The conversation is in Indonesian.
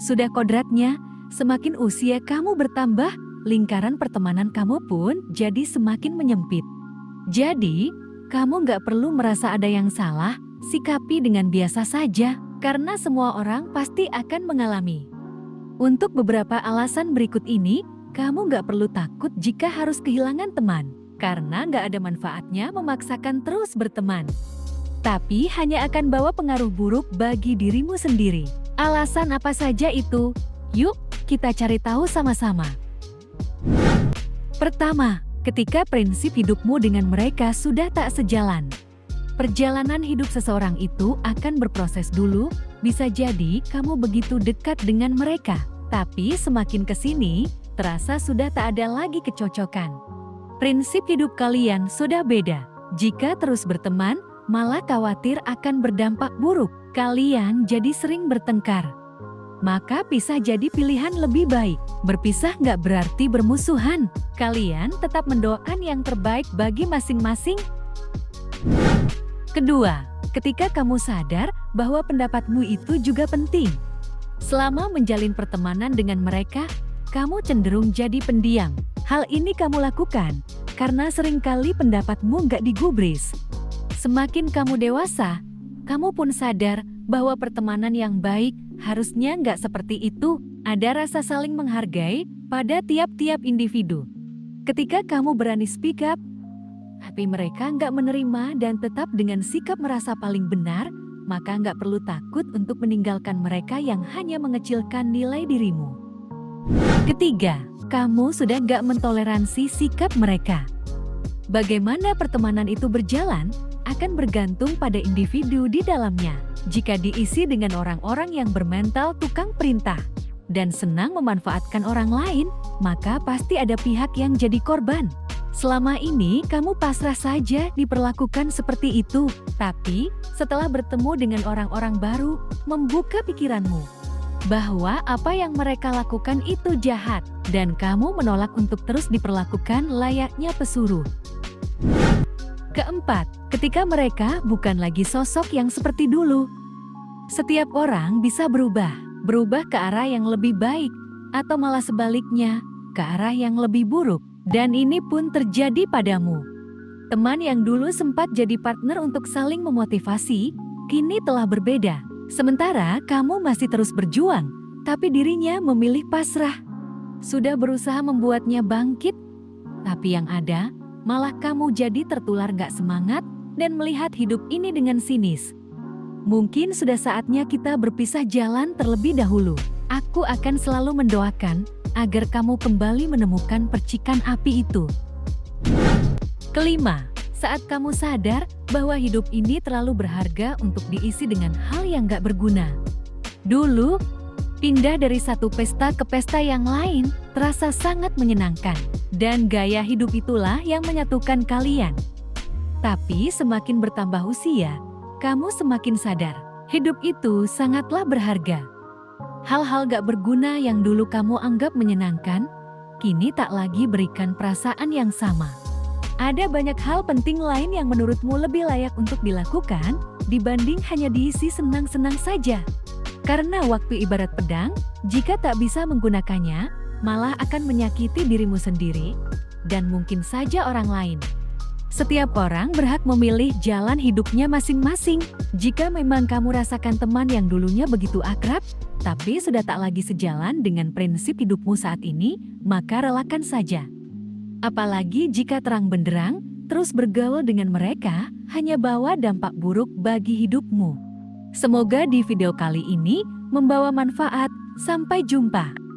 Sudah kodratnya, semakin usia kamu bertambah, lingkaran pertemanan kamu pun jadi semakin menyempit. Jadi, kamu nggak perlu merasa ada yang salah, sikapi dengan biasa saja, karena semua orang pasti akan mengalami. Untuk beberapa alasan berikut ini, kamu nggak perlu takut jika harus kehilangan teman, karena nggak ada manfaatnya memaksakan terus berteman. Tapi hanya akan bawa pengaruh buruk bagi dirimu sendiri. Alasan apa saja itu? Yuk, kita cari tahu sama-sama. Pertama, ketika prinsip hidupmu dengan mereka sudah tak sejalan. Perjalanan hidup seseorang itu akan berproses dulu, bisa jadi kamu begitu dekat dengan mereka, tapi semakin kesini, terasa sudah tak ada lagi kecocokan. Prinsip hidup kalian sudah beda. Jika terus berteman, malah khawatir akan berdampak buruk. Kalian jadi sering bertengkar. Maka pisah jadi pilihan lebih baik. Berpisah nggak berarti bermusuhan. Kalian tetap mendoakan yang terbaik bagi masing-masing. Kedua, ketika kamu sadar bahwa pendapatmu itu juga penting. Selama menjalin pertemanan dengan mereka, kamu cenderung jadi pendiam. Hal ini kamu lakukan karena seringkali pendapatmu nggak digubris. Semakin kamu dewasa, kamu pun sadar bahwa pertemanan yang baik harusnya nggak seperti itu. Ada rasa saling menghargai pada tiap-tiap individu. Ketika kamu berani speak up, tapi mereka nggak menerima dan tetap dengan sikap merasa paling benar, maka nggak perlu takut untuk meninggalkan mereka yang hanya mengecilkan nilai dirimu. Ketiga, kamu sudah nggak mentoleransi sikap mereka. Bagaimana pertemanan itu berjalan akan bergantung pada individu di dalamnya. Jika diisi dengan orang-orang yang bermental tukang perintah dan senang memanfaatkan orang lain, maka pasti ada pihak yang jadi korban. Selama ini kamu pasrah saja diperlakukan seperti itu, tapi setelah bertemu dengan orang-orang baru, membuka pikiranmu bahwa apa yang mereka lakukan itu jahat, dan kamu menolak untuk terus diperlakukan layaknya pesuruh. Keempat, ketika mereka bukan lagi sosok yang seperti dulu. Setiap orang bisa berubah ke arah yang lebih baik, atau malah sebaliknya, ke arah yang lebih buruk. Dan ini pun terjadi padamu. Teman yang dulu sempat jadi partner untuk saling memotivasi, kini telah berbeda. Sementara kamu masih terus berjuang, tapi dirinya memilih pasrah. Sudah berusaha membuatnya bangkit, tapi yang ada, malah kamu jadi tertular gak semangat dan melihat hidup ini dengan sinis. Mungkin sudah saatnya kita berpisah jalan terlebih dahulu. Aku akan selalu mendoakan agar kamu kembali menemukan percikan api itu. Kelima, saat kamu sadar bahwa hidup ini terlalu berharga untuk diisi dengan hal yang gak berguna. Dulu, pindah dari satu pesta ke pesta yang lain terasa sangat menyenangkan. Dan gaya hidup itulah yang menyatukan kalian. Tapi semakin bertambah usia, kamu semakin sadar, hidup itu sangatlah berharga. Hal-hal gak berguna yang dulu kamu anggap menyenangkan, kini tak lagi berikan perasaan yang sama. Ada banyak hal penting lain yang menurutmu lebih layak untuk dilakukan, dibanding hanya diisi senang-senang saja. Karena waktu ibarat pedang, jika tak bisa menggunakannya, malah akan menyakiti dirimu sendiri, dan mungkin saja orang lain. Setiap orang berhak memilih jalan hidupnya masing-masing. Jika memang kamu rasakan teman yang dulunya begitu akrab, tapi sudah tak lagi sejalan dengan prinsip hidupmu saat ini, maka relakan saja. Apalagi jika terang benderang, terus bergaul dengan mereka, hanya bawa dampak buruk bagi hidupmu. Semoga di video kali ini membawa manfaat. Sampai jumpa.